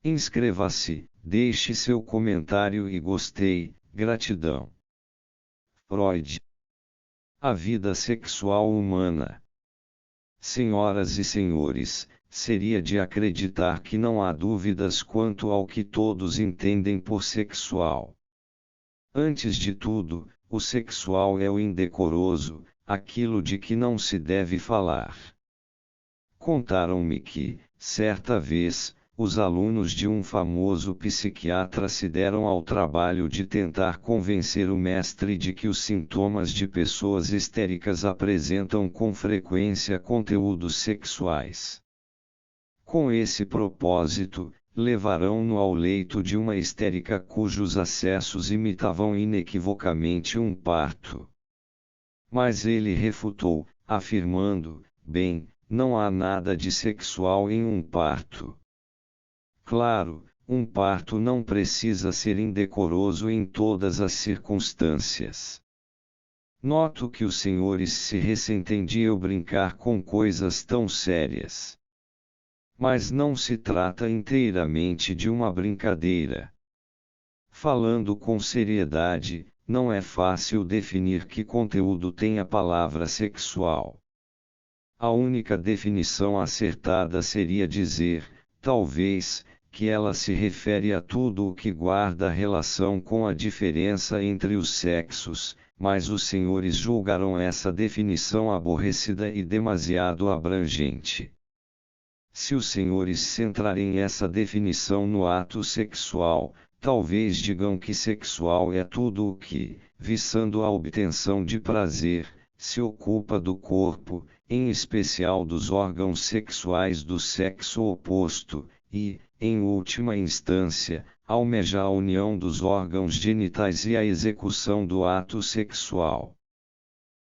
Inscreva-se, deixe seu comentário e gostei, gratidão. Freud. A vida sexual humana. Senhoras e senhores, seria de acreditar que não há dúvidas quanto ao que todos entendem por sexual. Antes de tudo, o sexual é o indecoroso, aquilo de que não se deve falar. Contaram-me que, certa vez, os alunos de um famoso psiquiatra se deram ao trabalho de tentar convencer o mestre de que os sintomas de pessoas histéricas apresentam com frequência conteúdos sexuais. Com esse propósito, levarão-no ao leito de uma histérica cujos acessos imitavam inequivocamente um parto. Mas ele refutou, afirmando: bem, não há nada de sexual em um parto. Claro, um parto não precisa ser indecoroso em todas as circunstâncias. Noto que os senhores se ressentem de eu brincar com coisas tão sérias. Mas não se trata inteiramente de uma brincadeira. Falando com seriedade, não é fácil definir que conteúdo tem a palavra sexual. A única definição acertada seria dizer, talvez, que ela se refere a tudo o que guarda relação com a diferença entre os sexos, mas os senhores julgaram essa definição aborrecida e demasiado abrangente. Se os senhores centrarem essa definição no ato sexual, talvez digam que sexual é tudo o que, visando a obtenção de prazer, se ocupa do corpo, em especial dos órgãos sexuais do sexo oposto, e, em última instância, almeja a união dos órgãos genitais e a execução do ato sexual.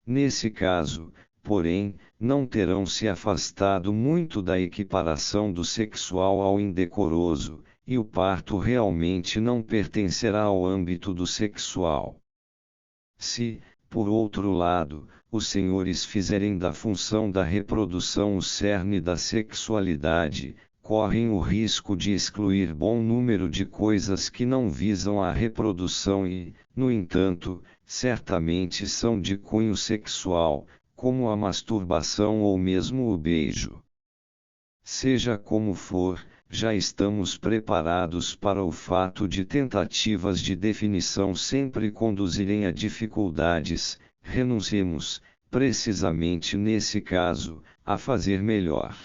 Nesse caso, porém, não terão se afastado muito da equiparação do sexual ao indecoroso, e o parto realmente não pertencerá ao âmbito do sexual. Se, por outro lado, os senhores fizerem da função da reprodução o cerne da sexualidade, correm o risco de excluir bom número de coisas que não visam a reprodução e, no entanto, certamente são de cunho sexual, como a masturbação ou mesmo o beijo. Seja como for, já estamos preparados para o fato de tentativas de definição sempre conduzirem a dificuldades. Renunciemos, precisamente nesse caso, a fazer melhor.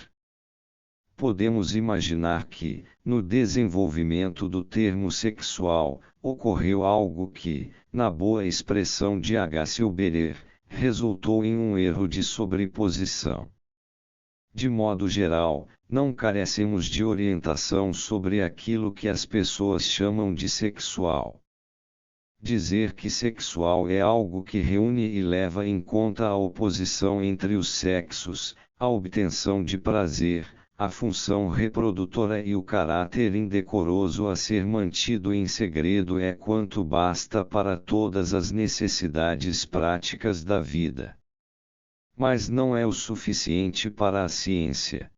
Podemos imaginar que, no desenvolvimento do termo sexual, ocorreu algo que, na boa expressão de H. Berer, resultou em um erro de sobreposição. De modo geral, não carecemos de orientação sobre aquilo que as pessoas chamam de sexual. Dizer que sexual é algo que reúne e leva em conta a oposição entre os sexos, a obtenção de prazer, a função reprodutora e o caráter indecoroso a ser mantido em segredo é quanto basta para todas as necessidades práticas da vida. Mas não é o suficiente para a ciência.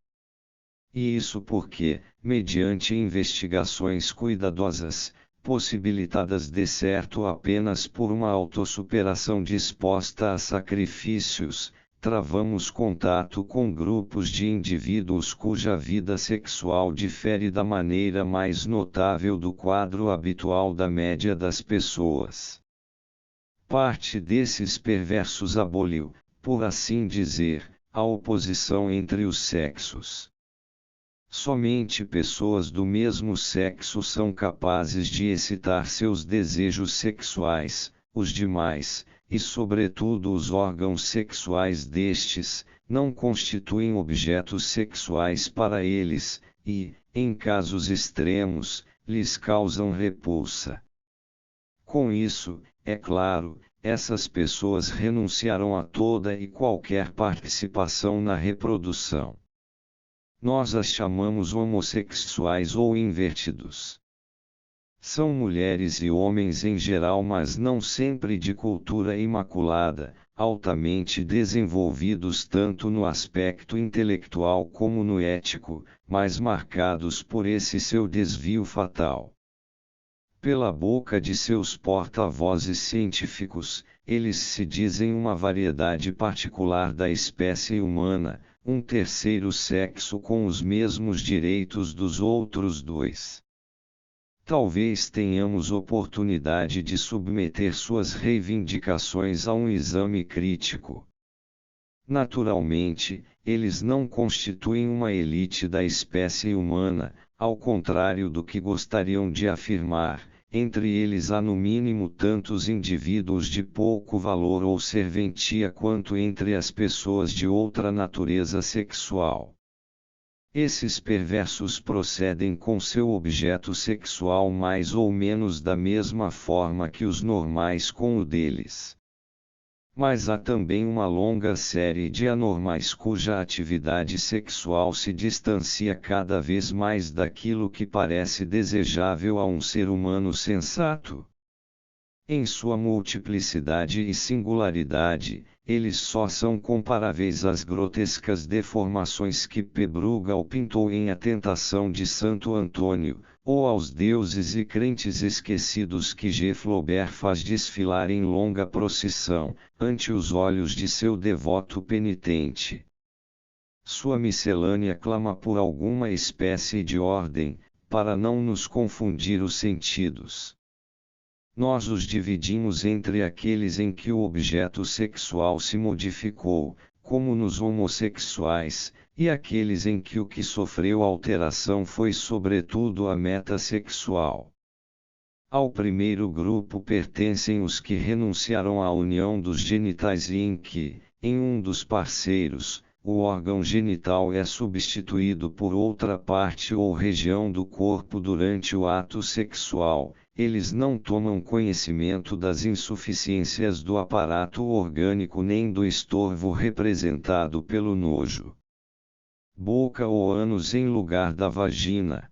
E isso porque, mediante investigações cuidadosas, possibilitadas de certo apenas por uma autossuperação disposta a sacrifícios, travamos contato com grupos de indivíduos cuja vida sexual difere da maneira mais notável do quadro habitual da média das pessoas. Parte desses perversos aboliu, por assim dizer, a oposição entre os sexos. Somente pessoas do mesmo sexo são capazes de excitar seus desejos sexuais, os demais, e sobretudo os órgãos sexuais destes, não constituem objetos sexuais para eles, e, em casos extremos, lhes causam repulsa. Com isso, é claro, essas pessoas renunciaram a toda e qualquer participação na reprodução. Nós as chamamos homossexuais ou invertidos. São mulheres e homens em geral, mas não sempre de cultura imaculada, altamente desenvolvidos tanto no aspecto intelectual como no ético, mas marcados por esse seu desvio fatal. Pela boca de seus porta-vozes científicos, eles se dizem uma variedade particular da espécie humana, um terceiro sexo com os mesmos direitos dos outros dois. Talvez tenhamos oportunidade de submeter suas reivindicações a um exame crítico. Naturalmente, eles não constituem uma elite da espécie humana, ao contrário do que gostariam de afirmar. Entre eles há no mínimo tantos indivíduos de pouco valor ou serventia quanto entre as pessoas de outra natureza sexual. Esses perversos procedem com seu objeto sexual mais ou menos da mesma forma que os normais com o deles. Mas há também uma longa série de anormais cuja atividade sexual se distancia cada vez mais daquilo que parece desejável a um ser humano sensato. Em sua multiplicidade e singularidade, eles só são comparáveis às grotescas deformações que P. Bruegel pintou em A Tentação de Santo Antônio, ou aos deuses e crentes esquecidos que G. Flaubert faz desfilar em longa procissão, ante os olhos de seu devoto penitente. Sua miscelânea clama por alguma espécie de ordem, para não nos confundir os sentidos. Nós os dividimos entre aqueles em que o objeto sexual se modificou, como nos homossexuais, e aqueles em que o que sofreu alteração foi sobretudo a meta sexual. Ao primeiro grupo pertencem os que renunciaram à união dos genitais e em que, em um dos parceiros, o órgão genital é substituído por outra parte ou região do corpo durante o ato sexual. Eles não tomam conhecimento das insuficiências do aparato orgânico nem do estorvo representado pelo nojo. Boca ou ânus em lugar da vagina.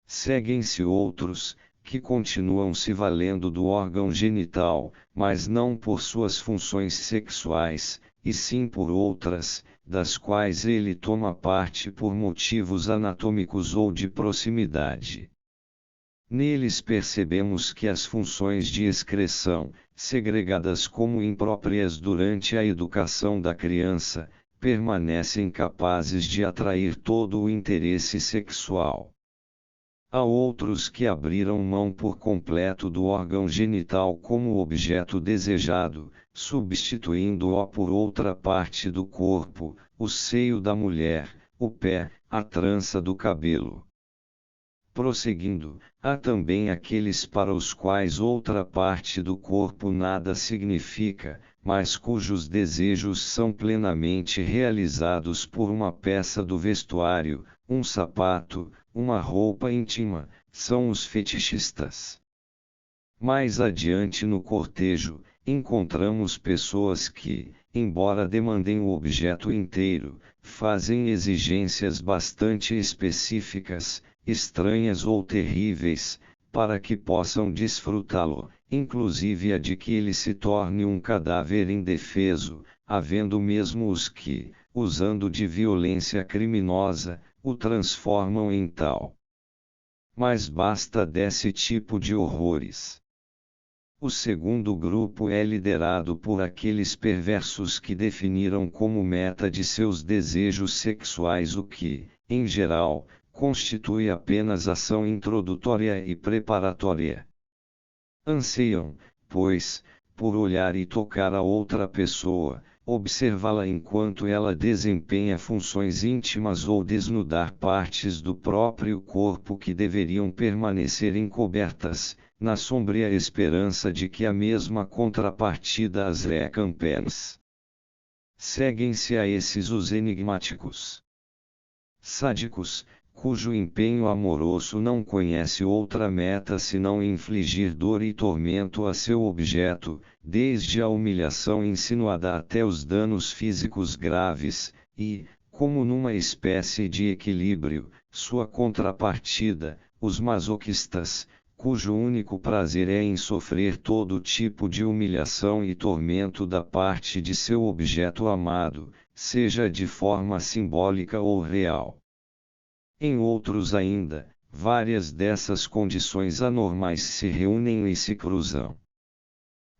Seguem-se outros, que continuam se valendo do órgão genital, mas não por suas funções sexuais, e sim por outras, das quais ele toma parte por motivos anatômicos ou de proximidade. Neles percebemos que as funções de excreção, segregadas como impróprias durante a educação da criança, permanecem capazes de atrair todo o interesse sexual. Há outros que abriram mão por completo do órgão genital como objeto desejado, substituindo-o por outra parte do corpo, o seio da mulher, o pé, a trança do cabelo. Prosseguindo, há também aqueles para os quais outra parte do corpo nada significa, mas cujos desejos são plenamente realizados por uma peça do vestuário, um sapato, uma roupa íntima, são os fetichistas. Mais adiante no cortejo, encontramos pessoas que, embora demandem o objeto inteiro, fazem exigências bastante específicas, estranhas ou terríveis, para que possam desfrutá-lo, inclusive a de que ele se torne um cadáver indefeso, havendo mesmo os que, usando de violência criminosa, o transformam em tal. Mas basta desse tipo de horrores. O segundo grupo é liderado por aqueles perversos que definiram como meta de seus desejos sexuais o que, em geral, constitui apenas ação introdutória e preparatória. Anseiam, pois, por olhar e tocar a outra pessoa, observá-la enquanto ela desempenha funções íntimas ou desnudar partes do próprio corpo que deveriam permanecer encobertas, na sombria esperança de que a mesma contrapartida as recompense. Seguem-se a esses os enigmáticos sádicos, cujo empenho amoroso não conhece outra meta senão infligir dor e tormento a seu objeto, desde a humilhação insinuada até os danos físicos graves, e, como numa espécie de equilíbrio, sua contrapartida, os masoquistas, cujo único prazer é em sofrer todo tipo de humilhação e tormento da parte de seu objeto amado, seja de forma simbólica ou real. Em outros ainda, várias dessas condições anormais se reúnem e se cruzam.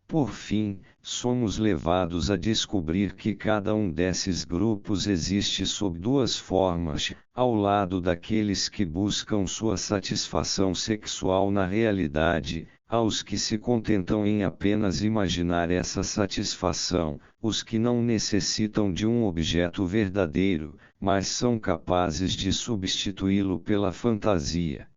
Por fim, somos levados a descobrir que cada um desses grupos existe sob duas formas, ao lado daqueles que buscam sua satisfação sexual na realidade, aos que se contentam em apenas imaginar essa satisfação, os que não necessitam de um objeto verdadeiro, mas são capazes de substituí-lo pela fantasia.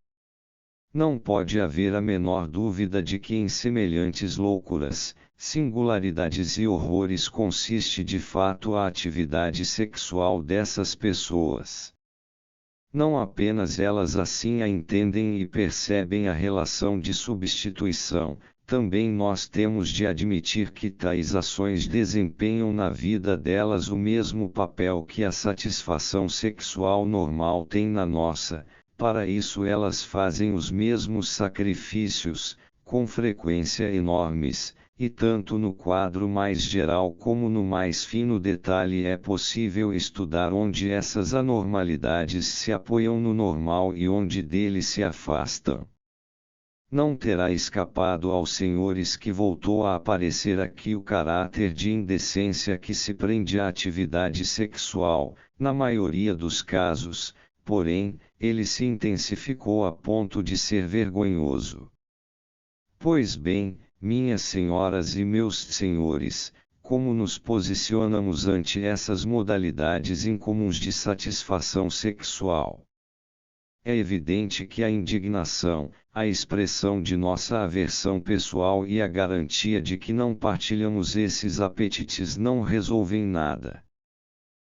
Não pode haver a menor dúvida de que em semelhantes loucuras, singularidades e horrores consiste de fato a atividade sexual dessas pessoas. Não apenas elas assim a entendem e percebem a relação de substituição, também nós temos de admitir que tais ações desempenham na vida delas o mesmo papel que a satisfação sexual normal tem na nossa. Para isso elas fazem os mesmos sacrifícios, com frequência enormes, e tanto no quadro mais geral como no mais fino detalhe é possível estudar onde essas anormalidades se apoiam no normal e onde dele se afastam. Não terá escapado aos senhores que voltou a aparecer aqui o caráter de indecência que se prende à atividade sexual, na maioria dos casos, porém, ele se intensificou a ponto de ser vergonhoso. Pois bem, minhas senhoras e meus senhores, como nos posicionamos ante essas modalidades incomuns de satisfação sexual? É evidente que a indignação, a expressão de nossa aversão pessoal e a garantia de que não partilhamos esses apetites não resolvem nada.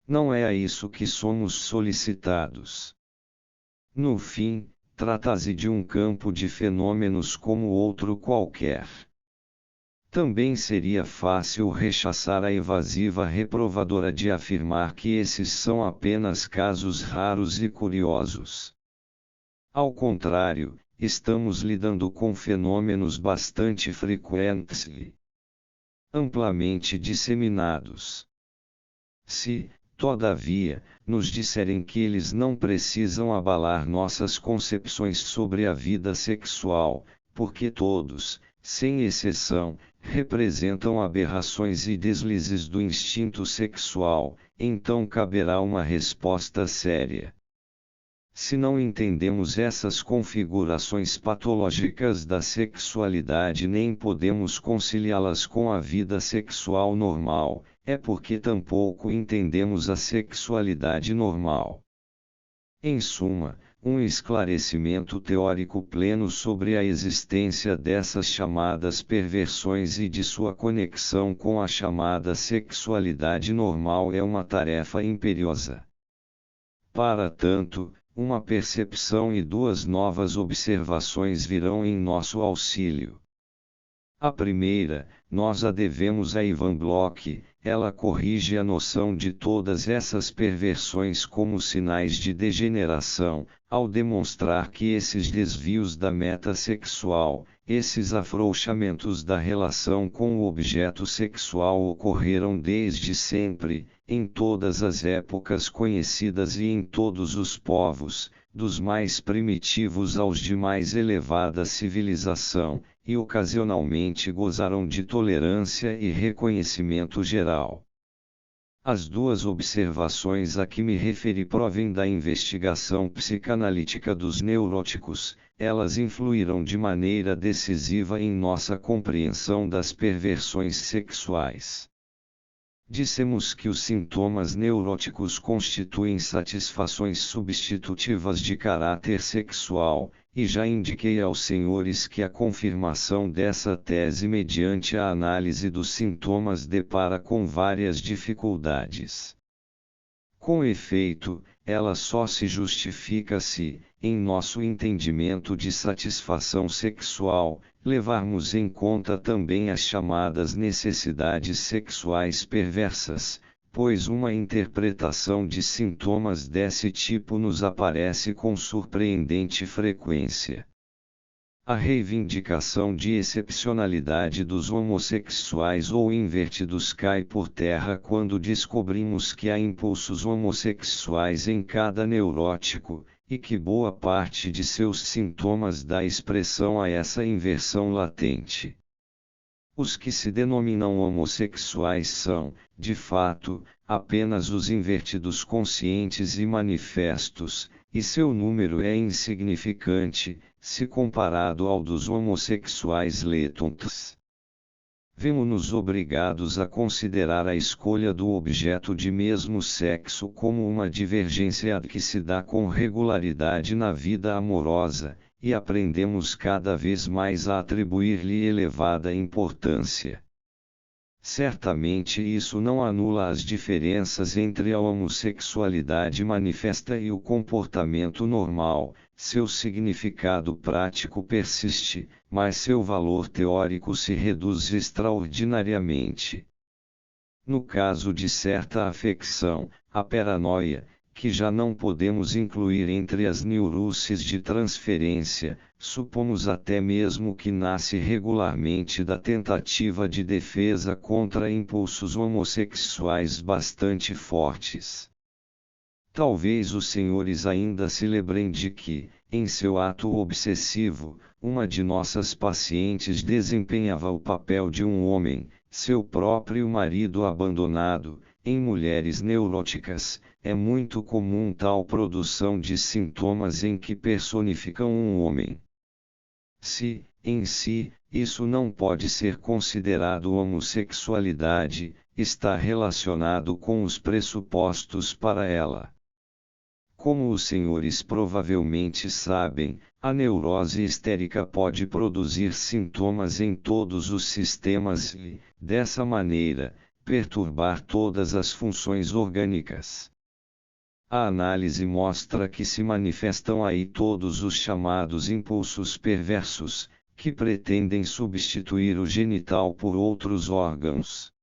Não é a isso que somos solicitados. No fim, trata-se de um campo de fenômenos como outro qualquer. Também seria fácil rechaçar a evasiva reprovadora de afirmar que esses são apenas casos raros e curiosos. Ao contrário, estamos lidando com fenômenos bastante frequentes e amplamente disseminados. Se, todavia, nos disserem que eles não precisam abalar nossas concepções sobre a vida sexual, porque todos, sem exceção, representam aberrações e deslizes do instinto sexual, então caberá uma resposta séria. Se não entendemos essas configurações patológicas da sexualidade nem podemos conciliá-las com a vida sexual normal, é porque tampouco entendemos a sexualidade normal. Em suma, um esclarecimento teórico pleno sobre a existência dessas chamadas perversões e de sua conexão com a chamada sexualidade normal é uma tarefa imperiosa. Para tanto, uma percepção e duas novas observações virão em nosso auxílio. A primeira, nós a devemos a Ivan Bloch. Ela corrige a noção de todas essas perversões como sinais de degeneração, ao demonstrar que esses desvios da meta sexual, esses afrouxamentos da relação com o objeto sexual ocorreram desde sempre, em todas as épocas conhecidas e em todos os povos, dos mais primitivos aos de mais elevada civilização, e ocasionalmente gozaram de tolerância e reconhecimento geral. As duas observações a que me referi provêm da investigação psicanalítica dos neuróticos, elas influíram de maneira decisiva em nossa compreensão das perversões sexuais. Dissemos que os sintomas neuróticos constituem satisfações substitutivas de caráter sexual, e já indiquei aos senhores que a confirmação dessa tese mediante a análise dos sintomas depara com várias dificuldades. Com efeito, ela só se justifica se, em nosso entendimento de satisfação sexual, levarmos em conta também as chamadas necessidades sexuais perversas, pois uma interpretação de sintomas desse tipo nos aparece com surpreendente frequência. A reivindicação de excepcionalidade dos homossexuais ou invertidos cai por terra quando descobrimos que há impulsos homossexuais em cada neurótico, e que boa parte de seus sintomas dá expressão a essa inversão latente. Os que se denominam homossexuais são, de fato, apenas os invertidos conscientes e manifestos, e seu número é insignificante, se comparado ao dos homossexuais latentes. Vemo-nos obrigados a considerar a escolha do objeto de mesmo sexo como uma divergência que se dá com regularidade na vida amorosa, e aprendemos cada vez mais a atribuir-lhe elevada importância. Certamente isso não anula as diferenças entre a homossexualidade manifesta e o comportamento normal, seu significado prático persiste, mas seu valor teórico se reduz extraordinariamente. No caso de certa afecção, a paranoia, que já não podemos incluir entre as neuroses de transferência, supomos até mesmo que nasce regularmente da tentativa de defesa contra impulsos homossexuais bastante fortes. Talvez os senhores ainda se lembrem de que, em seu ato obsessivo, uma de nossas pacientes desempenhava o papel de um homem, seu próprio marido abandonado. Em mulheres neuróticas, é muito comum tal produção de sintomas em que personificam um homem. Se, em si, isso não pode ser considerado homossexualidade, está relacionado com os pressupostos para ela. Como os senhores provavelmente sabem, a neurose histérica pode produzir sintomas em todos os sistemas e, dessa maneira, perturbar todas as funções orgânicas. A análise mostra que se manifestam aí todos os chamados impulsos perversos, que pretendem substituir o genital por outros órgãos.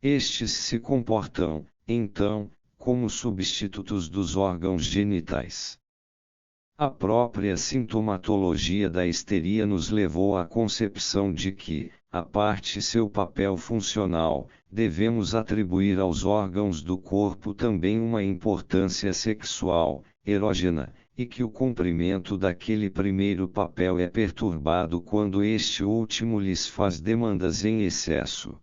Estes se comportam, então, como substitutos dos órgãos genitais. A própria sintomatologia da histeria nos levou à concepção de que, à parte seu papel funcional, devemos atribuir aos órgãos do corpo também uma importância sexual, erógena, e que o cumprimento daquele primeiro papel é perturbado quando este último lhes faz demandas em excesso.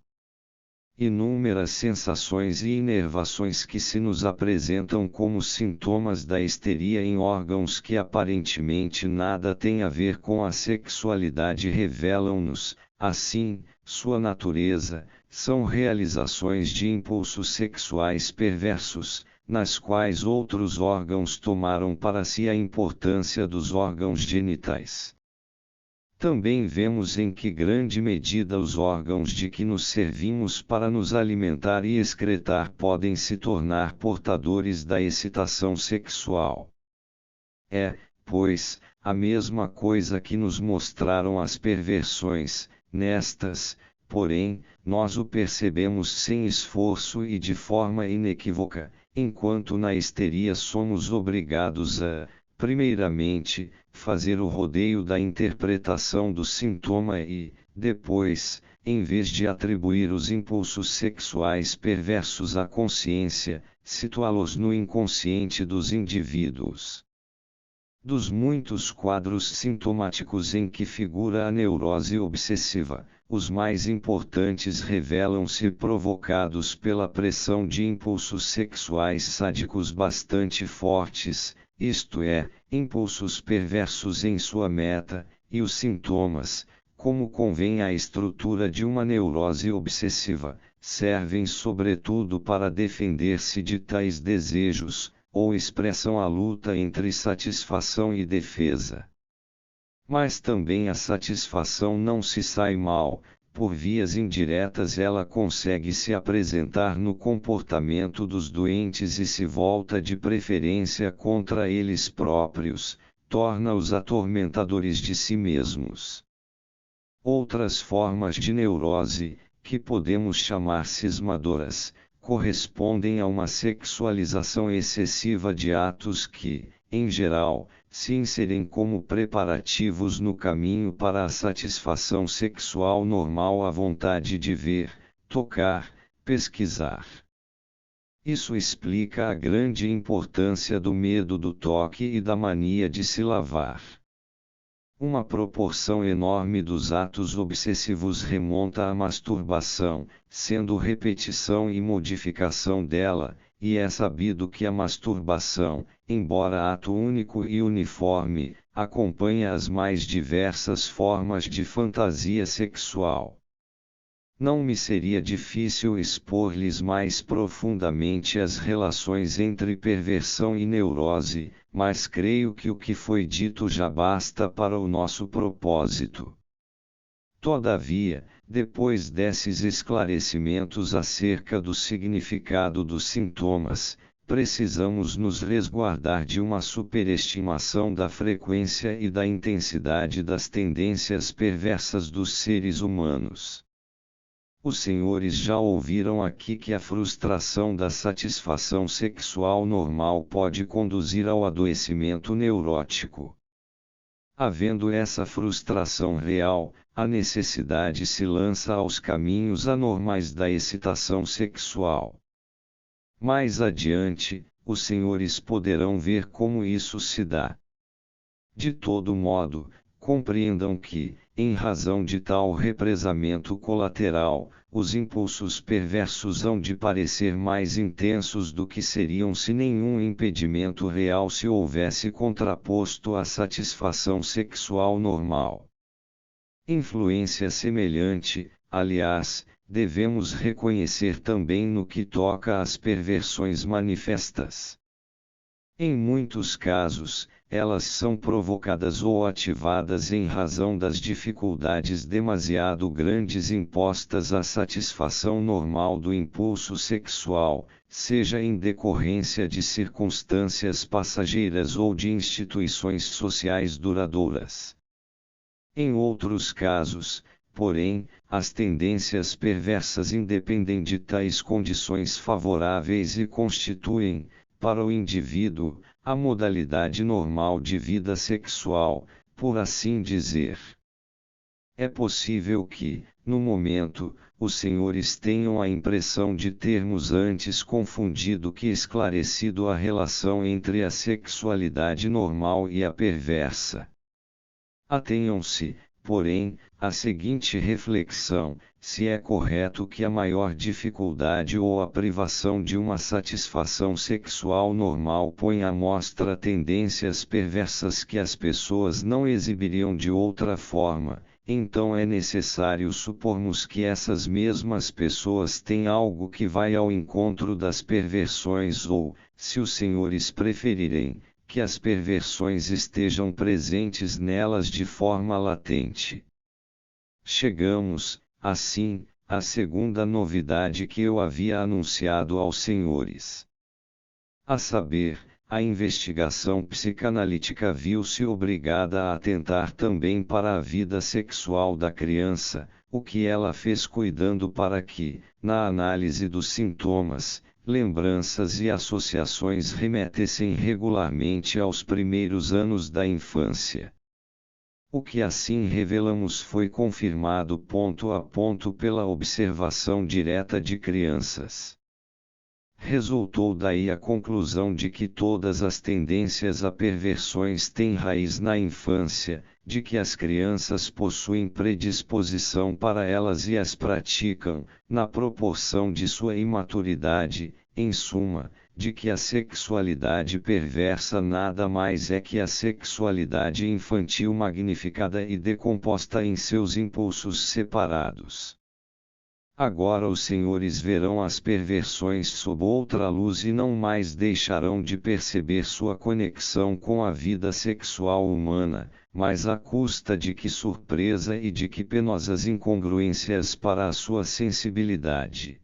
Inúmeras sensações e inervações que se nos apresentam como sintomas da histeria em órgãos que aparentemente nada têm a ver com a sexualidade revelam-nos, assim, sua natureza, são realizações de impulsos sexuais perversos, nas quais outros órgãos tomaram para si a importância dos órgãos genitais. Também vemos em que grande medida os órgãos de que nos servimos para nos alimentar e excretar podem se tornar portadores da excitação sexual. É, pois, a mesma coisa que nos mostraram as perversões, nestas, porém, nós o percebemos sem esforço e de forma inequívoca, enquanto na histeria somos obrigados a, primeiramente, fazer o rodeio da interpretação do sintoma e, depois, em vez de atribuir os impulsos sexuais perversos à consciência, situá-los no inconsciente dos indivíduos. Dos muitos quadros sintomáticos em que figura a neurose obsessiva, os mais importantes revelam-se provocados pela pressão de impulsos sexuais sádicos bastante fortes, isto é, impulsos perversos em sua meta, e os sintomas, como convém à estrutura de uma neurose obsessiva, servem sobretudo para defender-se de tais desejos, ou expressam a luta entre satisfação e defesa. Mas também a satisfação não se sai mal, por vias indiretas ela consegue se apresentar no comportamento dos doentes e se volta de preferência contra eles próprios, torna-os atormentadores de si mesmos. Outras formas de neurose, que podemos chamar cismadoras, correspondem a uma sexualização excessiva de atos que, em geral, se inserem como preparativos no caminho para a satisfação sexual normal à vontade de ver, tocar, pesquisar. Isso explica a grande importância do medo do toque e da mania de se lavar. Uma proporção enorme dos atos obsessivos remonta à masturbação, sendo repetição e modificação dela, e é sabido que a masturbação, embora ato único e uniforme, acompanha as mais diversas formas de fantasia sexual. Não me seria difícil expor-lhes mais profundamente as relações entre perversão e neurose, mas creio que o que foi dito já basta para o nosso propósito. Todavia, depois desses esclarecimentos acerca do significado dos sintomas, precisamos nos resguardar de uma superestimação da frequência e da intensidade das tendências perversas dos seres humanos. Os senhores já ouviram aqui que a frustração da satisfação sexual normal pode conduzir ao adoecimento neurótico. Havendo essa frustração real, a necessidade se lança aos caminhos anormais da excitação sexual. Mais adiante, os senhores poderão ver como isso se dá. De todo modo, compreendam que, em razão de tal represamento colateral, os impulsos perversos hão de parecer mais intensos do que seriam se nenhum impedimento real se houvesse contraposto à satisfação sexual normal. Influência semelhante, aliás, devemos reconhecer também no que toca às perversões manifestas. Em muitos casos, elas são provocadas ou ativadas em razão das dificuldades demasiado grandes impostas à satisfação normal do impulso sexual, seja em decorrência de circunstâncias passageiras ou de instituições sociais duradouras. Em outros casos, porém, as tendências perversas independem de tais condições favoráveis e constituem, para o indivíduo, a modalidade normal de vida sexual, por assim dizer. É possível que, no momento, os senhores tenham a impressão de termos antes confundido que esclarecido a relação entre a sexualidade normal e a perversa. Atenham-se, porém, à seguinte reflexão: se é correto que a maior dificuldade ou a privação de uma satisfação sexual normal põe à mostra tendências perversas que as pessoas não exibiriam de outra forma, então é necessário supormos que essas mesmas pessoas têm algo que vai ao encontro das perversões ou, se os senhores preferirem, que as perversões estejam presentes nelas de forma latente. Chegamos, assim, à segunda novidade que eu havia anunciado aos senhores. A saber, a investigação psicanalítica viu-se obrigada a atentar também para a vida sexual da criança, o que ela fez cuidando para que, na análise dos sintomas, lembranças e associações remetessem regularmente aos primeiros anos da infância. O que assim revelamos foi confirmado ponto a ponto pela observação direta de crianças. Resultou daí a conclusão de que todas as tendências a perversões têm raiz na infância, de que as crianças possuem predisposição para elas e as praticam, na proporção de sua imaturidade, em suma, de que a sexualidade perversa nada mais é que a sexualidade infantil magnificada e decomposta em seus impulsos separados. Agora os senhores verão as perversões sob outra luz e não mais deixarão de perceber sua conexão com a vida sexual humana, mas à custa de que surpresa e de que penosas incongruências para a sua sensibilidade.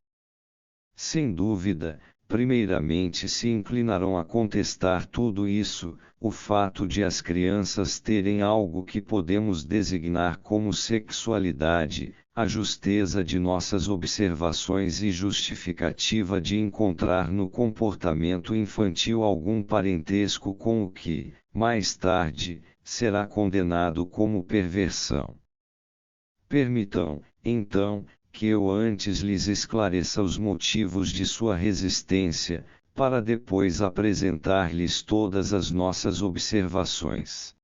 Sem dúvida, primeiramente se inclinarão a contestar tudo isso, o fato de as crianças terem algo que podemos designar como sexualidade, a justeza de nossas observações e justificativa de encontrar no comportamento infantil algum parentesco com o que, mais tarde, será condenado como perversão. Permitam, então, que eu antes lhes esclareça os motivos de sua resistência, para depois apresentar-lhes todas as nossas observações.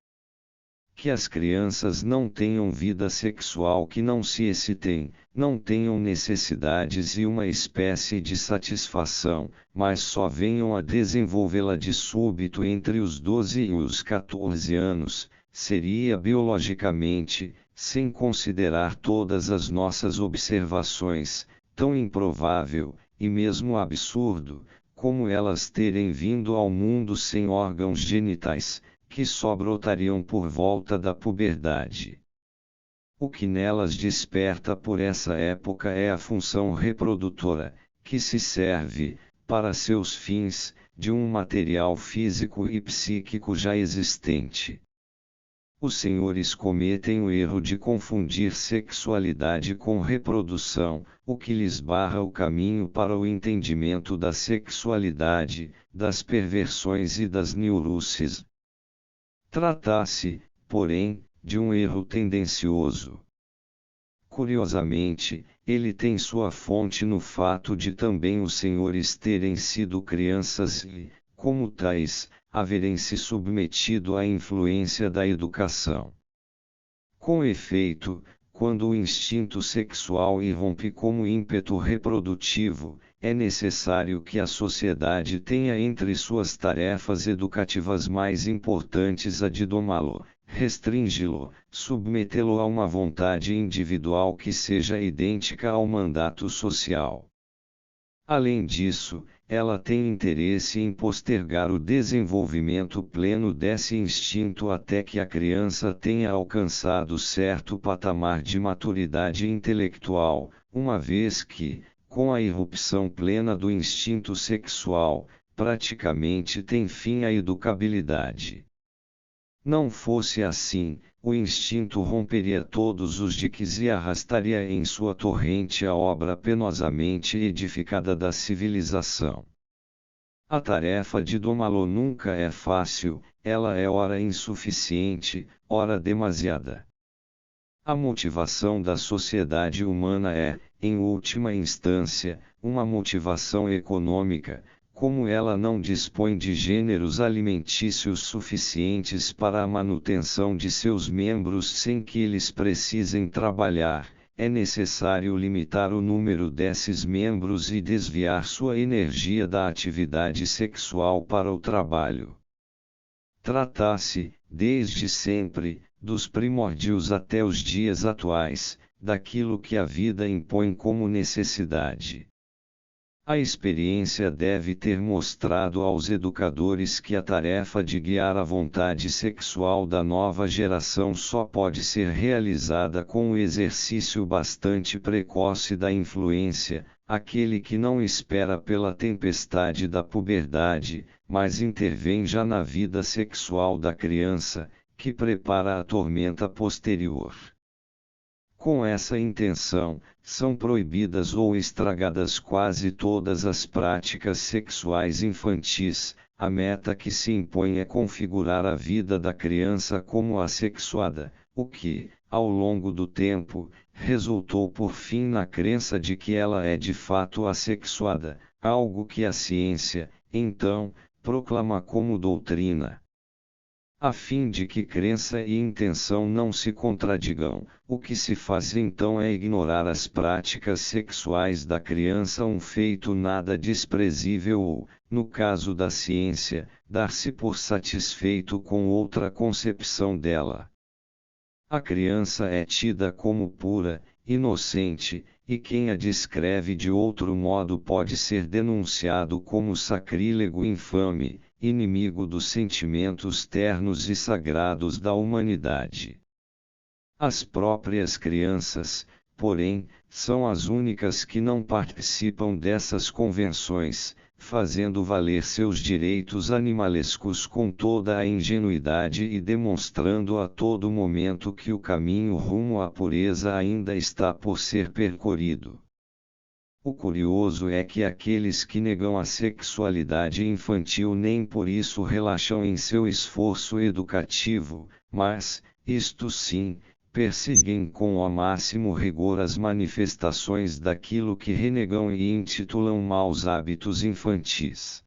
Que as crianças não tenham vida sexual, que não se excitem, não tenham necessidades e uma espécie de satisfação, mas só venham a desenvolvê-la de súbito entre os 12 e os 14 anos, seria biologicamente, sem considerar todas as nossas observações, tão improvável, e mesmo absurdo, como elas terem vindo ao mundo sem órgãos genitais, que só brotariam por volta da puberdade. O que nelas desperta por essa época é a função reprodutora, que se serve, para seus fins, de um material físico e psíquico já existente. Os senhores cometem o erro de confundir sexualidade com reprodução, o que lhes barra o caminho para o entendimento da sexualidade, das perversões e das neuroses. Trata-se, porém, de um erro tendencioso. Curiosamente, ele tem sua fonte no fato de também os senhores terem sido crianças e, como tais, haverem se submetido à influência da educação. Com efeito, quando o instinto sexual irrompe como ímpeto reprodutivo, é necessário que a sociedade tenha entre suas tarefas educativas mais importantes a de domá-lo, restringi-lo, submetê-lo a uma vontade individual que seja idêntica ao mandato social. Além disso, ela tem interesse em postergar o desenvolvimento pleno desse instinto até que a criança tenha alcançado certo patamar de maturidade intelectual, uma vez que, com a irrupção plena do instinto sexual, praticamente tem fim a educabilidade. Não fosse assim, o instinto romperia todos os diques e arrastaria em sua torrente a obra penosamente edificada da civilização. A tarefa de domá-lo nunca é fácil, ela é ora insuficiente, ora demasiada. A motivação da sociedade humana é, em última instância, uma motivação econômica. Como ela não dispõe de gêneros alimentícios suficientes para a manutenção de seus membros sem que eles precisem trabalhar, é necessário limitar o número desses membros e desviar sua energia da atividade sexual para o trabalho. Trata-se, desde sempre, dos primórdios até os dias atuais, daquilo que a vida impõe como necessidade. A experiência deve ter mostrado aos educadores que a tarefa de guiar a vontade sexual da nova geração só pode ser realizada com o exercício bastante precoce da influência, aquele que não espera pela tempestade da puberdade, mas intervém já na vida sexual da criança, que prepara a tormenta posterior. Com essa intenção, são proibidas ou estragadas quase todas as práticas sexuais infantis. A meta que se impõe é configurar a vida da criança como assexuada, o que, ao longo do tempo, resultou por fim na crença de que ela é de fato assexuada, algo que a ciência, então, proclama como doutrina. A fim de que crença e intenção não se contradigam, o que se faz então é ignorar as práticas sexuais da criança, um feito nada desprezível ou, no caso da ciência, dar-se por satisfeito com outra concepção dela. A criança é tida como pura, inocente, e quem a descreve de outro modo pode ser denunciado como sacrílego infame, inimigo dos sentimentos ternos e sagrados da humanidade. As próprias crianças, porém, são as únicas que não participam dessas convenções, fazendo valer seus direitos animalescos com toda a ingenuidade e demonstrando a todo momento que o caminho rumo à pureza ainda está por ser percorrido. O curioso é que aqueles que negam a sexualidade infantil nem por isso relaxam em seu esforço educativo, mas, isto sim, perseguem com o máximo rigor as manifestações daquilo que renegam e intitulam maus hábitos infantis.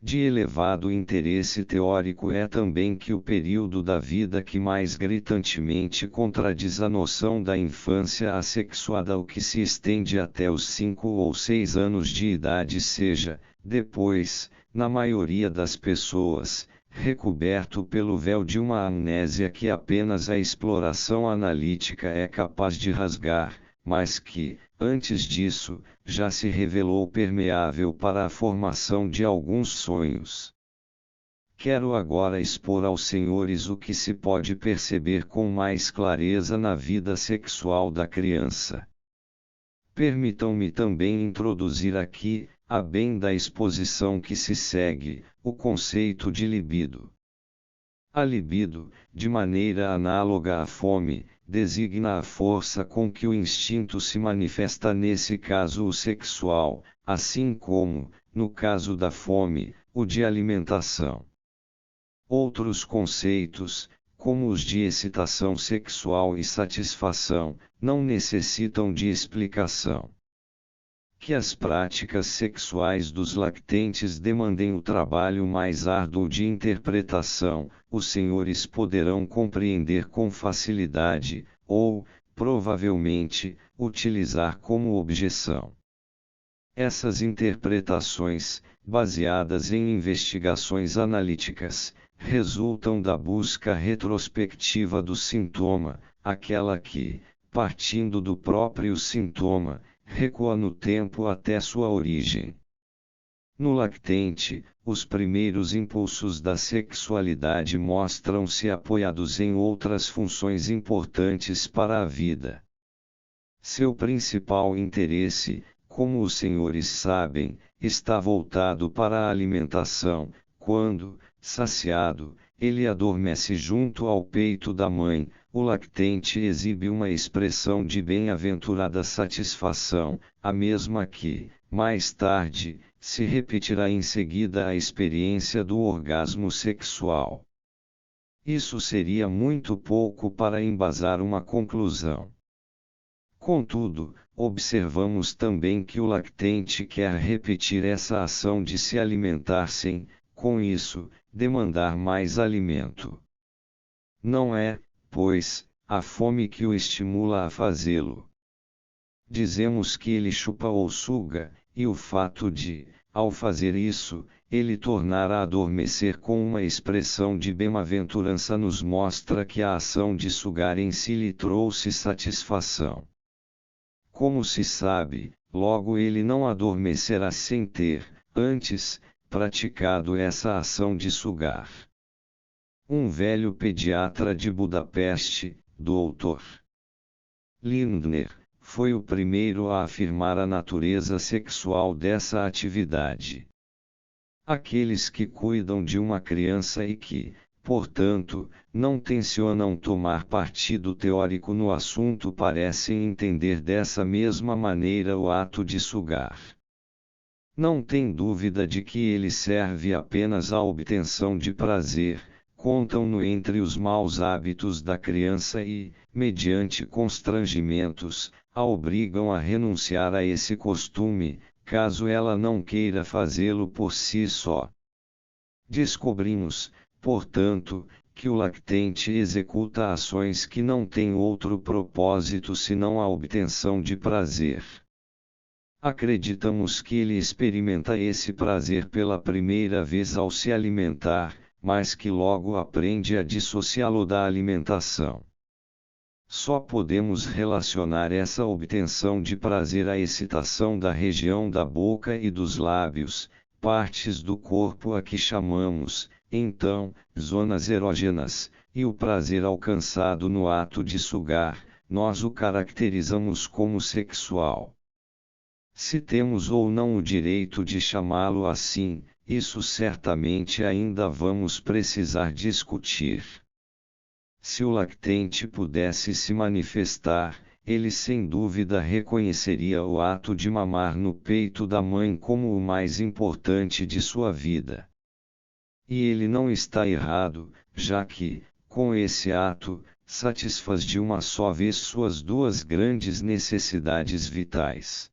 De elevado interesse teórico é também que o período da vida que mais gritantemente contradiz a noção da infância assexuada, o que se estende até os 5 ou 6 anos de idade, seja, depois, na maioria das pessoas, recoberto pelo véu de uma amnésia que apenas a exploração analítica é capaz de rasgar, mas que, antes disso, já se revelou permeável para a formação de alguns sonhos. Quero agora expor aos senhores o que se pode perceber com mais clareza na vida sexual da criança. Permitam-me também introduzir aqui, a bem da exposição que se segue, o conceito de libido. A libido, de maneira análoga à fome, designa a força com que o instinto se manifesta, nesse caso o sexual, assim como, no caso da fome, o de alimentação. Outros conceitos, como os de excitação sexual e satisfação, não necessitam de explicação. Que as práticas sexuais dos lactentes demandem o trabalho mais árduo de interpretação, os senhores poderão compreender com facilidade, ou, provavelmente, utilizar como objeção. Essas interpretações, baseadas em investigações analíticas, resultam da busca retrospectiva do sintoma, aquela que, partindo do próprio sintoma, recua no tempo até sua origem. No lactente, os primeiros impulsos da sexualidade mostram-se apoiados em outras funções importantes para a vida. Seu principal interesse, como os senhores sabem, está voltado para a alimentação, quando, saciado, ele adormece junto ao peito da mãe. O lactente exibe uma expressão de bem-aventurada satisfação, a mesma que, mais tarde, se repetirá em seguida a experiência do orgasmo sexual. Isso seria muito pouco para embasar uma conclusão. Contudo, observamos também que o lactente quer repetir essa ação de se alimentar sem, com isso, demandar mais alimento. Não é, pois, a fome que o estimula a fazê-lo. Dizemos que ele chupa ou suga, e o fato de, ao fazer isso, ele tornar a adormecer com uma expressão de bem-aventurança nos mostra que a ação de sugar em si lhe trouxe satisfação. Como se sabe, logo ele não adormecerá sem ter, antes, praticado essa ação de sugar. Um velho pediatra de Budapeste, Dr. Lindner, foi o primeiro a afirmar a natureza sexual dessa atividade. Aqueles que cuidam de uma criança e que, portanto, não tencionam tomar partido teórico no assunto parecem entender dessa mesma maneira o ato de sugar. Não tem dúvida de que ele serve apenas à obtenção de prazer. Contam-no entre os maus hábitos da criança e, mediante constrangimentos, a obrigam a renunciar a esse costume, caso ela não queira fazê-lo por si só. Descobrimos, portanto, que o lactente executa ações que não têm outro propósito senão a obtenção de prazer. Acreditamos que ele experimenta esse prazer pela primeira vez ao se alimentar, mas que logo aprende a dissociá-lo da alimentação. Só podemos relacionar essa obtenção de prazer à excitação da região da boca e dos lábios, partes do corpo a que chamamos, então, zonas erógenas, e o prazer alcançado no ato de sugar, nós o caracterizamos como sexual. Se temos ou não o direito de chamá-lo assim, isso certamente ainda vamos precisar discutir. Se o lactente pudesse se manifestar, ele sem dúvida reconheceria o ato de mamar no peito da mãe como o mais importante de sua vida. E ele não está errado, já que, com esse ato, satisfaz de uma só vez suas duas grandes necessidades vitais.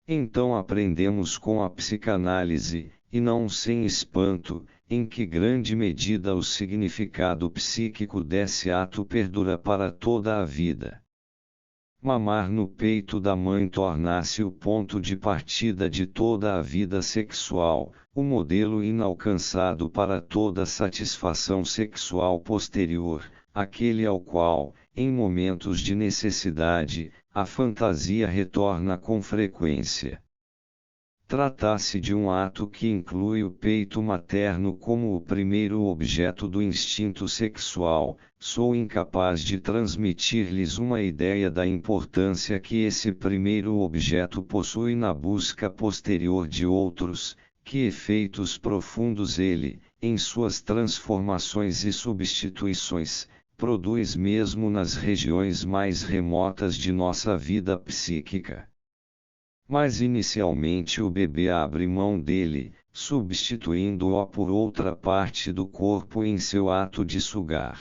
Então aprendemos com a psicanálise, e não sem espanto, em que grande medida o significado psíquico desse ato perdura para toda a vida. Mamar no peito da mãe torna-se o ponto de partida de toda a vida sexual, o modelo inalcançado para toda satisfação sexual posterior, aquele ao qual, em momentos de necessidade, a fantasia retorna com frequência. Trata-se de um ato que inclui o peito materno como o primeiro objeto do instinto sexual. Sou incapaz de transmitir-lhes uma ideia da importância que esse primeiro objeto possui na busca posterior de outros, que efeitos profundos ele, em suas transformações e substituições, produz mesmo nas regiões mais remotas de nossa vida psíquica. Mas inicialmente o bebê abre mão dele, substituindo-o por outra parte do corpo em seu ato de sugar.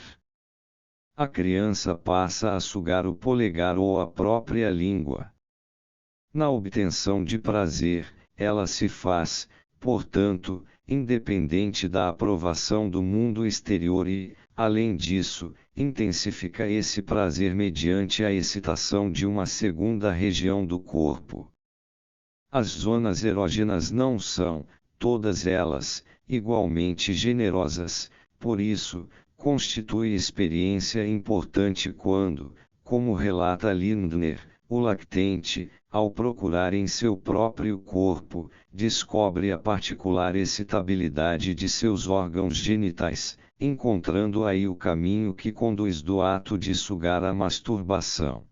A criança passa a sugar o polegar ou a própria língua. Na obtenção de prazer, ela se faz, portanto, independente da aprovação do mundo exterior e, além disso, intensifica esse prazer mediante a excitação de uma segunda região do corpo. As zonas erógenas não são, todas elas, igualmente generosas, por isso, constitui experiência importante quando, como relata Lindner, o lactente, ao procurar em seu próprio corpo, descobre a particular excitabilidade de seus órgãos genitais, encontrando aí o caminho que conduz do ato de sugar à masturbação.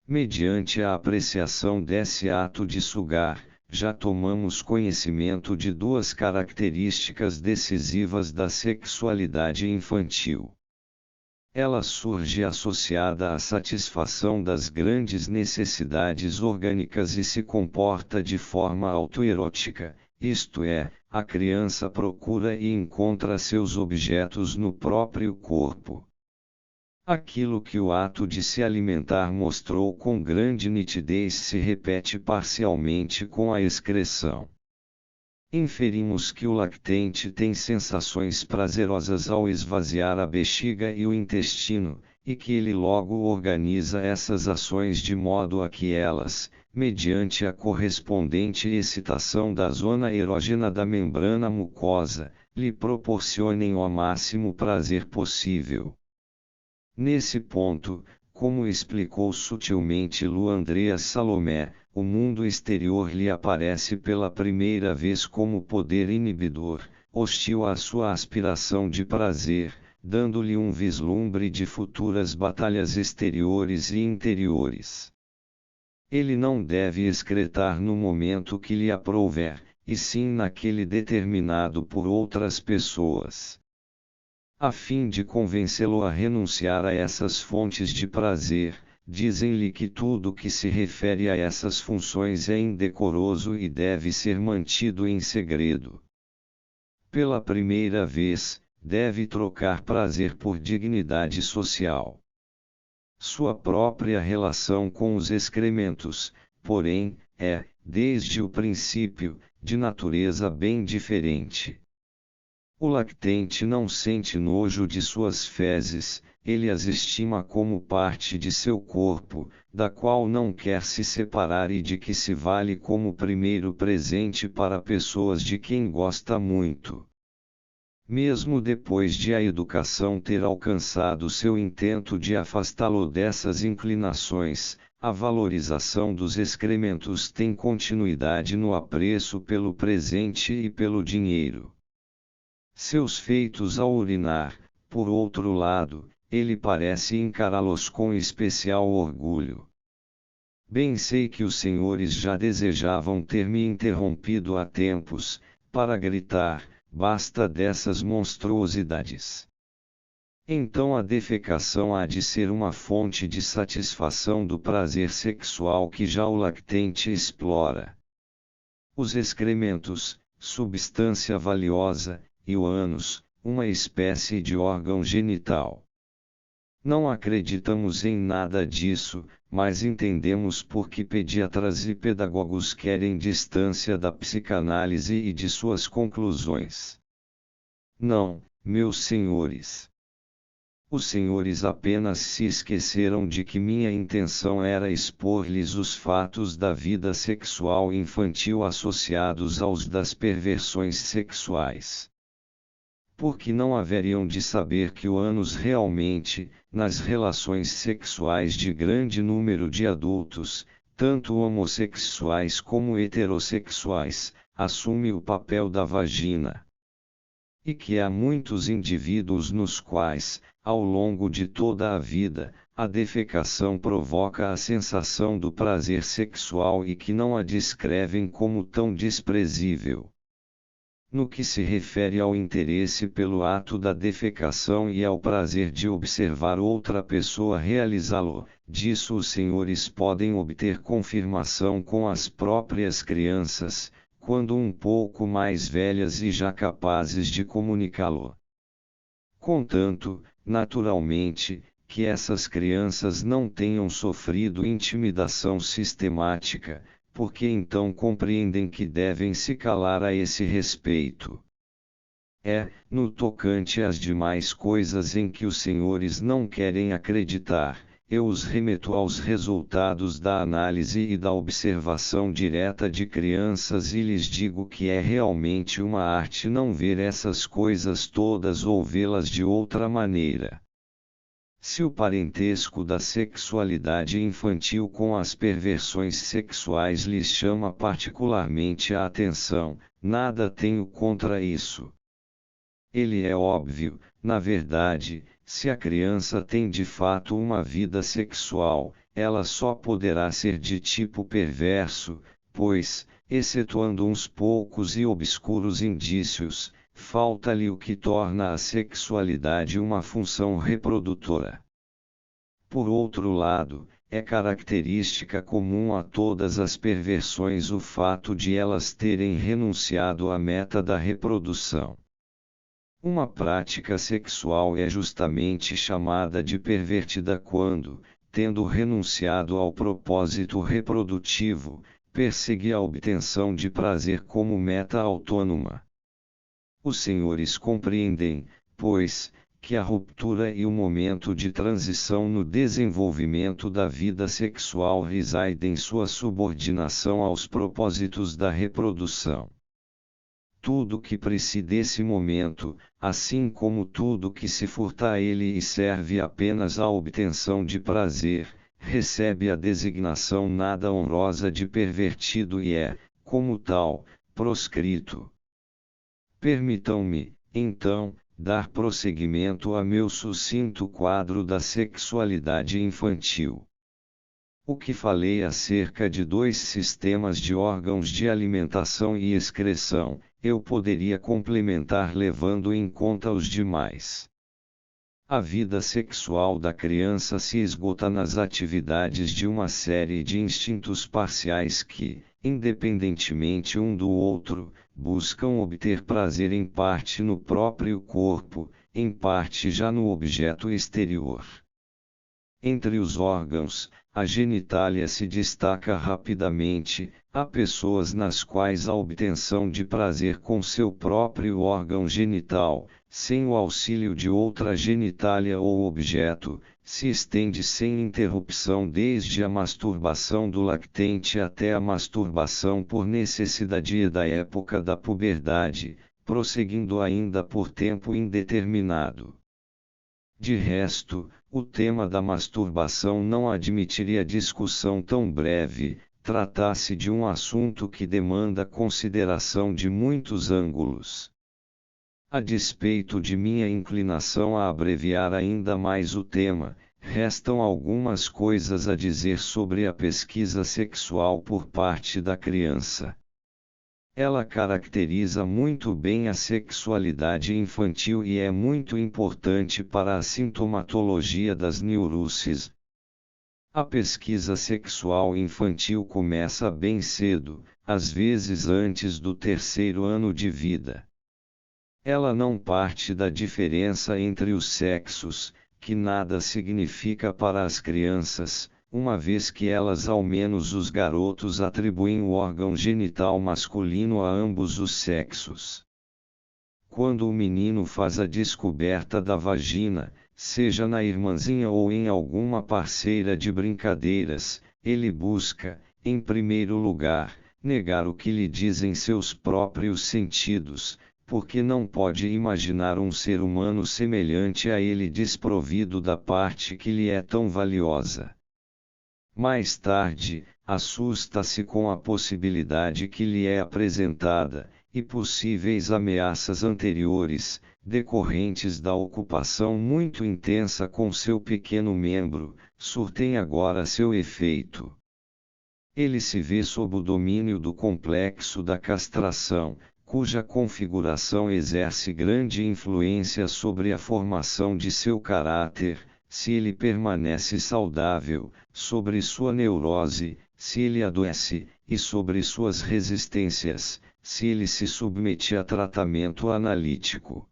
Mediante a apreciação desse ato de sugar, já tomamos conhecimento de duas características decisivas da sexualidade infantil. Ela surge associada à satisfação das grandes necessidades orgânicas e se comporta de forma autoerótica, isto é, a criança procura e encontra seus objetos no próprio corpo. Aquilo que o ato de se alimentar mostrou com grande nitidez se repete parcialmente com a excreção. Inferimos que o lactente tem sensações prazerosas ao esvaziar a bexiga e o intestino, e que ele logo organiza essas ações de modo a que elas, mediante a correspondente excitação da zona erógena da membrana mucosa, lhe proporcionem o máximo prazer possível. Nesse ponto, como explicou sutilmente Andreas Salomé, o mundo exterior lhe aparece pela primeira vez como poder inibidor, hostil à sua aspiração de prazer, dando-lhe um vislumbre de futuras batalhas exteriores e interiores. Ele não deve excretar no momento que lhe aprouver, e sim naquele determinado por outras pessoas. A fim de convencê-lo a renunciar a essas fontes de prazer, dizem-lhe que tudo que se refere a essas funções é indecoroso e deve ser mantido em segredo. Pela primeira vez, deve trocar prazer por dignidade social. Sua própria relação com os excrementos, porém, é, desde o princípio, de natureza bem diferente. O lactente não sente nojo de suas fezes, ele as estima como parte de seu corpo, da qual não quer se separar e de que se vale como primeiro presente para pessoas de quem gosta muito. Mesmo depois de a educação ter alcançado seu intento de afastá-lo dessas inclinações, a valorização dos excrementos tem continuidade no apreço pelo presente e pelo dinheiro. Seus feitos ao urinar, por outro lado, ele parece encará-los com especial orgulho. Bem sei que os senhores já desejavam ter me interrompido há tempos, para gritar, basta dessas monstruosidades. Então a defecação há de ser uma fonte de satisfação do prazer sexual que já o lactente explora. Os excrementos, substância valiosa, e o ânus, uma espécie de órgão genital. Não acreditamos em nada disso, mas entendemos por que pediatras e pedagogos querem distância da psicanálise e de suas conclusões. Não, meus senhores. Os senhores apenas se esqueceram de que minha intenção era expor-lhes os fatos da vida sexual infantil associados aos das perversões sexuais. Porque não haveriam de saber que o ânus realmente, nas relações sexuais de grande número de adultos, tanto homossexuais como heterossexuais, assume o papel da vagina. E que há muitos indivíduos nos quais, ao longo de toda a vida, a defecação provoca a sensação do prazer sexual e que não a descrevem como tão desprezível. No que se refere ao interesse pelo ato da defecação e ao prazer de observar outra pessoa realizá-lo, disso os senhores podem obter confirmação com as próprias crianças, quando um pouco mais velhas e já capazes de comunicá-lo. Contanto, naturalmente, que essas crianças não tenham sofrido intimidação sistemática, porque então compreendem que devem se calar a esse respeito. No tocante às demais coisas em que os senhores não querem acreditar, eu os remeto aos resultados da análise e da observação direta de crianças e lhes digo que é realmente uma arte não ver essas coisas todas ou vê-las de outra maneira. Se o parentesco da sexualidade infantil com as perversões sexuais lhes chama particularmente a atenção, nada tenho contra isso. Ele é óbvio, na verdade, se a criança tem de fato uma vida sexual, ela só poderá ser de tipo perverso, pois, excetuando uns poucos e obscuros indícios, falta-lhe o que torna a sexualidade uma função reprodutora. Por outro lado, é característica comum a todas as perversões o fato de elas terem renunciado à meta da reprodução. Uma prática sexual é justamente chamada de pervertida quando, tendo renunciado ao propósito reprodutivo, persegue a obtenção de prazer como meta autônoma. Os senhores compreendem, pois, que a ruptura e o momento de transição no desenvolvimento da vida sexual residem em sua subordinação aos propósitos da reprodução. Tudo que precede esse momento, assim como tudo que se furta a ele e serve apenas à obtenção de prazer, recebe a designação nada honrosa de pervertido e é, como tal, proscrito. Permitam-me, então, dar prosseguimento a meu sucinto quadro da sexualidade infantil. O que falei acerca de dois sistemas de órgãos de alimentação e excreção, eu poderia complementar levando em conta os demais. A vida sexual da criança se esgota nas atividades de uma série de instintos parciais que, independentemente um do outro, buscam obter prazer em parte no próprio corpo, em parte já no objeto exterior. Entre os órgãos, a genitália se destaca rapidamente. Há pessoas nas quais a obtenção de prazer com seu próprio órgão genital, sem o auxílio de outra genitália ou objeto, se estende sem interrupção desde a masturbação do lactente até a masturbação por necessidade da época da puberdade, prosseguindo ainda por tempo indeterminado. De resto, o tema da masturbação não admitiria discussão tão breve, trata-se de um assunto que demanda consideração de muitos ângulos. A despeito de minha inclinação a abreviar ainda mais o tema, restam algumas coisas a dizer sobre a pesquisa sexual por parte da criança. Ela caracteriza muito bem a sexualidade infantil e é muito importante para a sintomatologia das neuroses. A pesquisa sexual infantil começa bem cedo, às vezes antes do 3º ano de vida. Ela não parte da diferença entre os sexos, que nada significa para as crianças, uma vez que elas, ao menos os garotos, atribuem o órgão genital masculino a ambos os sexos. Quando o menino faz a descoberta da vagina, seja na irmãzinha ou em alguma parceira de brincadeiras, ele busca, em primeiro lugar, negar o que lhe dizem seus próprios sentidos, porque não pode imaginar um ser humano semelhante a ele desprovido da parte que lhe é tão valiosa. Mais tarde, assusta-se com a possibilidade que lhe é apresentada, e possíveis ameaças anteriores, decorrentes da ocupação muito intensa com seu pequeno membro, surtem agora seu efeito. Ele se vê sob o domínio do complexo da castração, cuja configuração exerce grande influência sobre a formação de seu caráter, se ele permanece saudável, sobre sua neurose, se ele adoece, e sobre suas resistências, se ele se submete a tratamento analítico.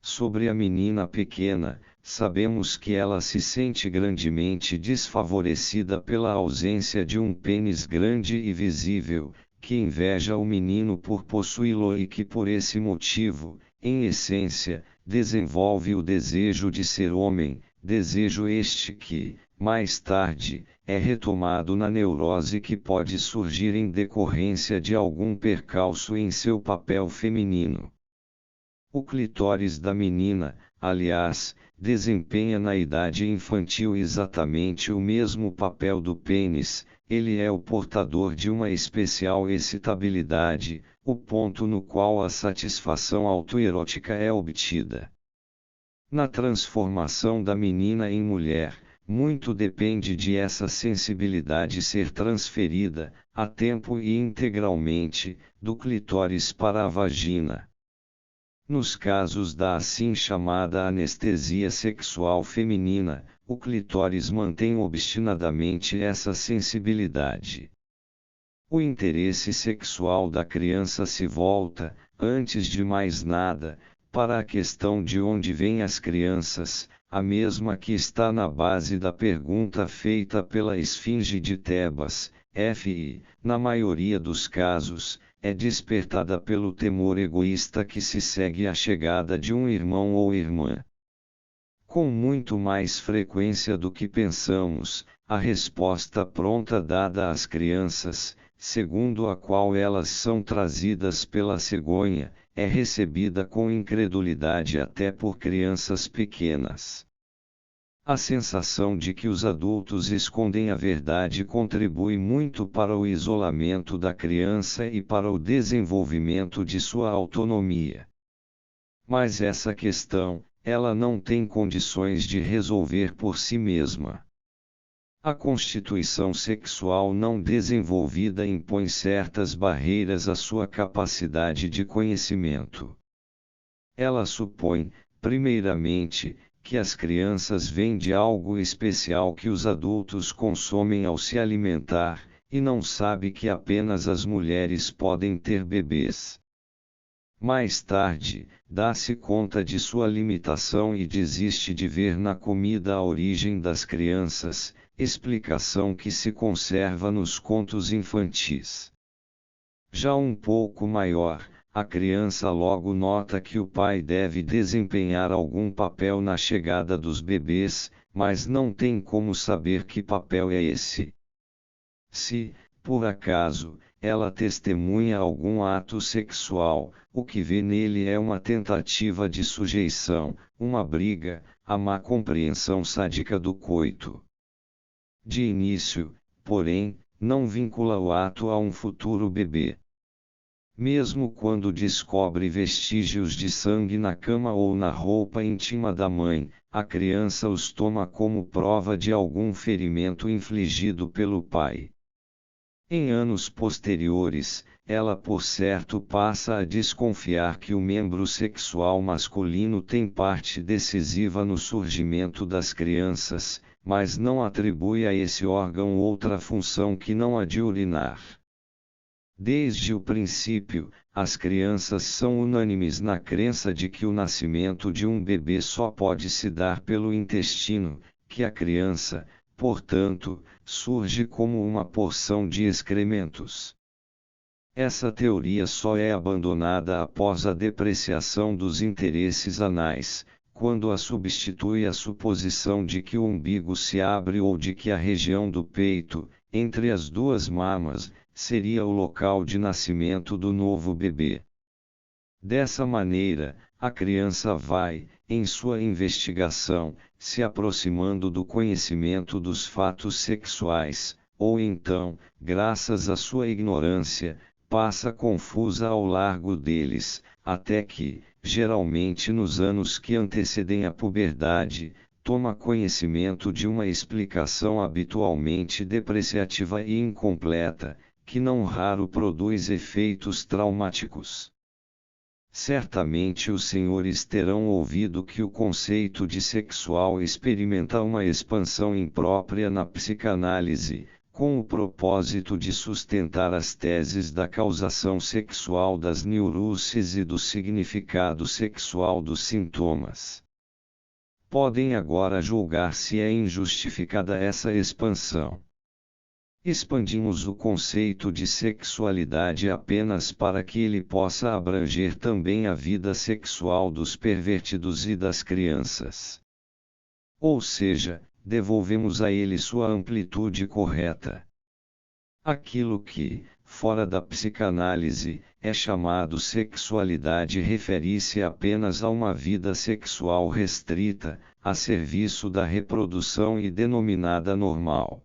Sobre a menina pequena, sabemos que ela se sente grandemente desfavorecida pela ausência de um pênis grande e visível, que inveja o menino por possuí-lo e que por esse motivo, em essência, desenvolve o desejo de ser homem, desejo este que, mais tarde, é retomado na neurose que pode surgir em decorrência de algum percalço em seu papel feminino. O clitóris da menina, aliás, desempenha na idade infantil exatamente o mesmo papel do pênis, ele é o portador de uma especial excitabilidade, o ponto no qual a satisfação autoerótica é obtida. Na transformação da menina em mulher, muito depende de essa sensibilidade ser transferida, a tempo e integralmente, do clitóris para a vagina. Nos casos da assim chamada anestesia sexual feminina, o clitóris mantém obstinadamente essa sensibilidade. O interesse sexual da criança se volta, antes de mais nada, para a questão de onde vêm as crianças, a mesma que está na base da pergunta feita pela Esfinge de Tebas, e, na maioria dos casos, é despertada pelo temor egoísta que se segue à chegada de um irmão ou irmã. Com muito mais frequência do que pensamos, a resposta pronta dada às crianças, segundo a qual elas são trazidas pela cegonha, é recebida com incredulidade até por crianças pequenas. A sensação de que os adultos escondem a verdade contribui muito para o isolamento da criança e para o desenvolvimento de sua autonomia. Mas essa questão, ela não tem condições de resolver por si mesma. A constituição sexual não desenvolvida impõe certas barreiras à sua capacidade de conhecimento. Ela supõe, primeiramente, que as crianças vêm de algo especial que os adultos consomem ao se alimentar, e não sabe que apenas as mulheres podem ter bebês. Mais tarde, dá-se conta de sua limitação e desiste de ver na comida a origem das crianças, explicação que se conserva nos contos infantis. Já um pouco maior, a criança logo nota que o pai deve desempenhar algum papel na chegada dos bebês, mas não tem como saber que papel é esse. Se, por acaso, ela testemunha algum ato sexual, o que vê nele é uma tentativa de sujeição, uma briga, a má compreensão sádica do coito. De início, porém, não vincula o ato a um futuro bebê. Mesmo quando descobre vestígios de sangue na cama ou na roupa íntima da mãe, a criança os toma como prova de algum ferimento infligido pelo pai. Em anos posteriores, ela por certo passa a desconfiar que o membro sexual masculino tem parte decisiva no surgimento das crianças, mas não atribui a esse órgão outra função que não a de urinar. Desde o princípio, as crianças são unânimes na crença de que o nascimento de um bebê só pode se dar pelo intestino, que a criança, portanto, surge como uma porção de excrementos. Essa teoria só é abandonada após a depreciação dos interesses anais, quando a substitui a suposição de que o umbigo se abre ou de que a região do peito, entre as duas mamas, seria o local de nascimento do novo bebê. Dessa maneira, a criança vai, em sua investigação, se aproximando do conhecimento dos fatos sexuais, ou então, graças à sua ignorância, passa confusa ao largo deles, até que, geralmente nos anos que antecedem a puberdade, toma conhecimento de uma explicação habitualmente depreciativa e incompleta, que não raro produz efeitos traumáticos. Certamente os senhores terão ouvido que o conceito de sexual experimenta uma expansão imprópria na psicanálise, com o propósito de sustentar as teses da causação sexual das neuroses e do significado sexual dos sintomas. Podem agora julgar se é injustificada essa expansão. Expandimos o conceito de sexualidade apenas para que ele possa abranger também a vida sexual dos pervertidos e das crianças. Ou seja, devolvemos a ele sua amplitude correta. Aquilo que, fora da psicanálise, é chamado sexualidade refere-se apenas a uma vida sexual restrita, a serviço da reprodução e denominada normal.